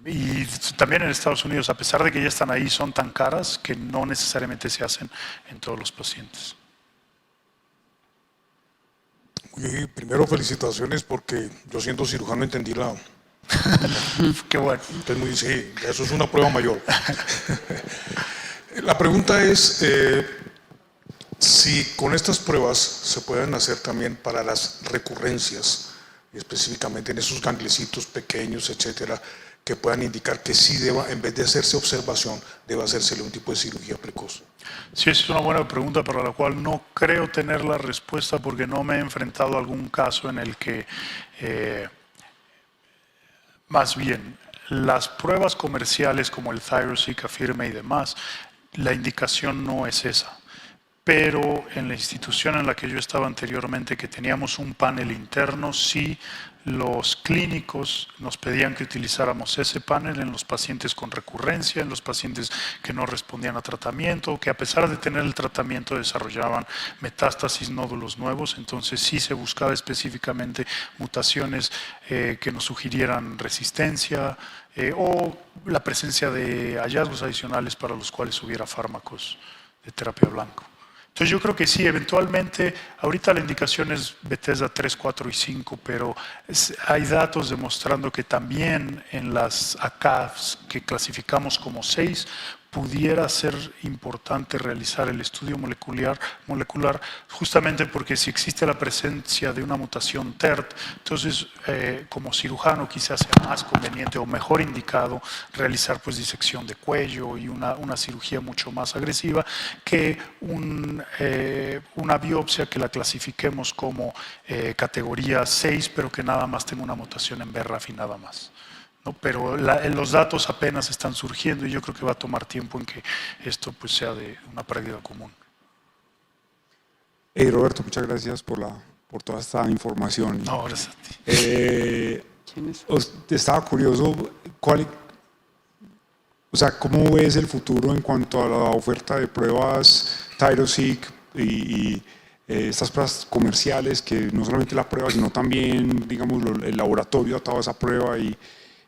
Speaker 6: Y también en Estados Unidos, a pesar de que ya están ahí, son tan caras que no necesariamente se hacen en todos los pacientes.
Speaker 7: Primero felicitaciones porque yo siendo cirujano entendí la...
Speaker 6: Qué bueno.
Speaker 7: Entonces, sí, eso es una prueba mayor. La pregunta es si con estas pruebas se pueden hacer también para las recurrencias, específicamente en esos ganglecitos pequeños, etcétera, que puedan indicar que sí deba, en vez de hacerse observación, deba hacérsele un tipo de cirugía precoz.
Speaker 6: Sí, esa es una buena pregunta para la cual no creo tener la respuesta porque no me he enfrentado a algún caso en el que, más bien, las pruebas comerciales como el ThyroSeq, Afirme y demás, la indicación no es esa. Pero en la institución en la que yo estaba anteriormente, que teníamos un panel interno, sí los clínicos nos pedían que utilizáramos ese panel en los pacientes con recurrencia, en los pacientes que no respondían a tratamiento, que a pesar de tener el tratamiento desarrollaban metástasis, nódulos nuevos, entonces sí se buscaba específicamente mutaciones que nos sugirieran resistencia o la presencia de hallazgos adicionales para los cuales hubiera fármacos de terapia blanco. Entonces yo creo que sí, eventualmente, ahorita la indicación es Bethesda 3, 4 y 5, pero hay datos demostrando que también en las ACAFs que clasificamos como 6, pudiera ser importante realizar el estudio molecular justamente porque si existe la presencia de una mutación TERT, entonces como cirujano quizás sea más conveniente o mejor indicado realizar pues disección de cuello y una cirugía mucho más agresiva que una biopsia que la clasifiquemos como categoría 6, pero que nada más tenga una mutación en BRAF y nada más. ¿No? Pero los datos apenas están surgiendo y yo creo que va a tomar tiempo en que esto pues, sea de una práctica común.
Speaker 8: Roberto, muchas gracias por toda esta información.
Speaker 6: No, gracias a ti.
Speaker 8: Estaba curioso, ¿cómo ves el futuro en cuanto a la oferta de pruebas ThyroSeq y estas pruebas comerciales, que no solamente la prueba, sino también, digamos, el laboratorio atado a esa prueba y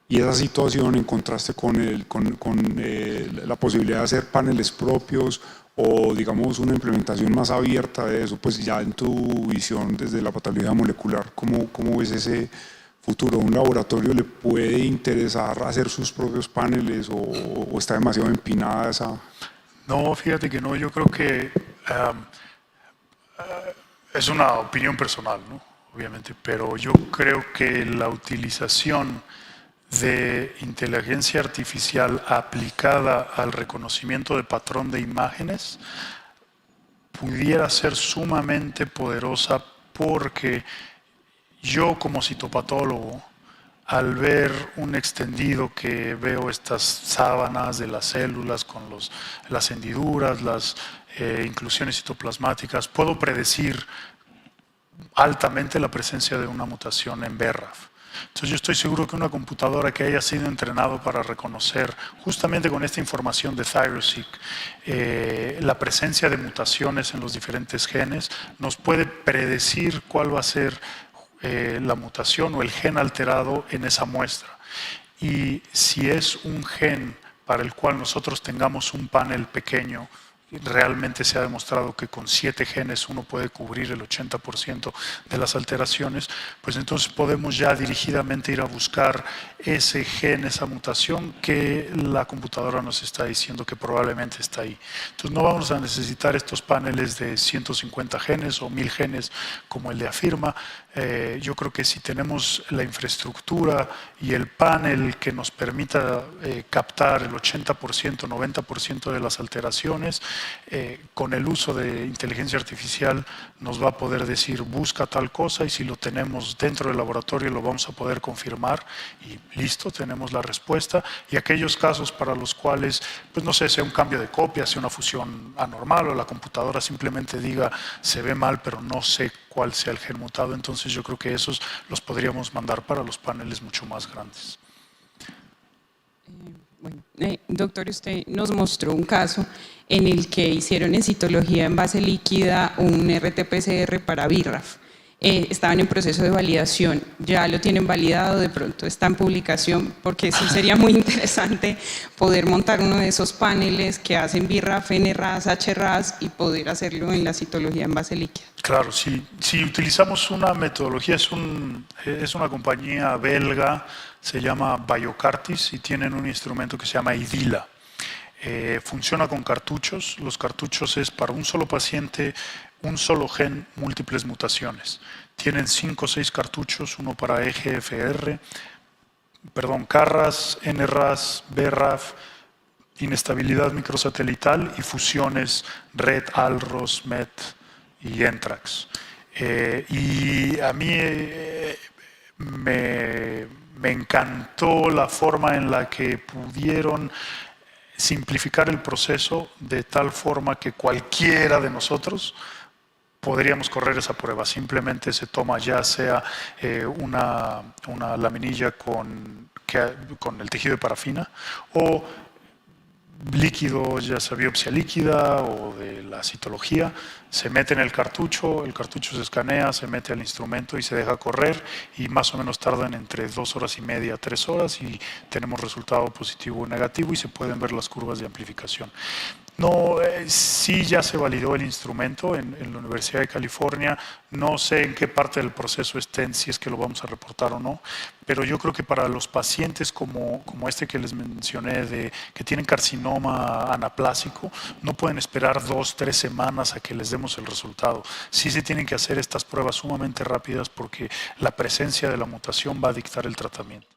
Speaker 8: esa situación en contraste con la posibilidad de hacer paneles propios o, digamos, una implementación más abierta de eso, pues ya en tu visión desde la patología molecular, ¿cómo ves ese futuro? ¿Un laboratorio le puede interesar hacer sus propios paneles o está demasiado empinada esa?
Speaker 6: No, fíjate que no, yo creo que es una opinión personal, ¿no? Obviamente, pero yo creo que la utilización de inteligencia artificial aplicada al reconocimiento de patrón de imágenes pudiera ser sumamente poderosa porque yo como citopatólogo, al ver un extendido que veo estas sábanas de las células con las hendiduras, las inclusiones citoplasmáticas, puedo predecir altamente la presencia de una mutación en BRAF. Entonces yo estoy seguro que una computadora que haya sido entrenado para reconocer justamente con esta información de ThyroSeq la presencia de mutaciones en los diferentes genes nos puede predecir cuál va a ser la mutación o el gen alterado en esa muestra. Y si es un gen para el cual nosotros tengamos un panel pequeño, realmente se ha demostrado que con 7 genes uno puede cubrir el 80% de las alteraciones, pues entonces podemos ya dirigidamente ir a buscar ese gen, esa mutación que la computadora nos está diciendo que probablemente está ahí. Entonces no vamos a necesitar estos paneles de 150 genes o 1000 genes como el de Afirma. Yo creo que si tenemos la infraestructura y el panel que nos permita captar el 80%, 90% de las alteraciones, con el uso de inteligencia artificial nos va a poder decir busca tal cosa, y si lo tenemos dentro del laboratorio lo vamos a poder confirmar y listo, tenemos la respuesta. Y aquellos casos para los cuales, pues no sé, sea un cambio de copia, sea una fusión anormal o la computadora simplemente diga se ve mal pero no sé cuál sea el gen mutado, entonces yo creo que esos los podríamos mandar para los paneles mucho más grandes.
Speaker 9: Bueno, doctor, usted nos mostró un caso en el que hicieron en citología en base líquida un RT-PCR para BRAF. Estaban en proceso de validación, ya lo tienen validado, de pronto está en publicación, porque sí sería muy interesante poder montar uno de esos paneles que hacen BRAF, NRAS, HRAS y poder hacerlo en la citología en base líquida.
Speaker 6: Claro, si utilizamos una metodología, es una compañía belga, se llama Biocartis y tienen un instrumento que se llama IDILA. Funciona con cartuchos. Los cartuchos es para un solo paciente, un solo gen, múltiples mutaciones. Tienen 5 o 6 cartuchos, uno para CARRAS, NRAS, BRAF, inestabilidad microsatelital y fusiones RET, ALROS, MET y ENTRAX. Y a mí me encantó la forma en la que pudieron simplificar el proceso de tal forma que cualquiera de nosotros podríamos correr esa prueba. Simplemente se toma ya sea una laminilla con el tejido de parafina o líquido, ya sea biopsia líquida o de la citología, se mete en el cartucho se escanea, se mete al instrumento y se deja correr, y más o menos tardan entre 2 horas y media a 3 horas y tenemos resultado positivo o negativo y se pueden ver las curvas de amplificación. No, sí ya se validó el instrumento en la Universidad de California. No sé en qué parte del proceso estén, si es que lo vamos a reportar o no, pero yo creo que para los pacientes como este que les mencioné, que tienen carcinoma anaplásico, no pueden esperar 2 o 3 semanas a que les demos el resultado. Sí se tienen que hacer estas pruebas sumamente rápidas porque la presencia de la mutación va a dictar el tratamiento.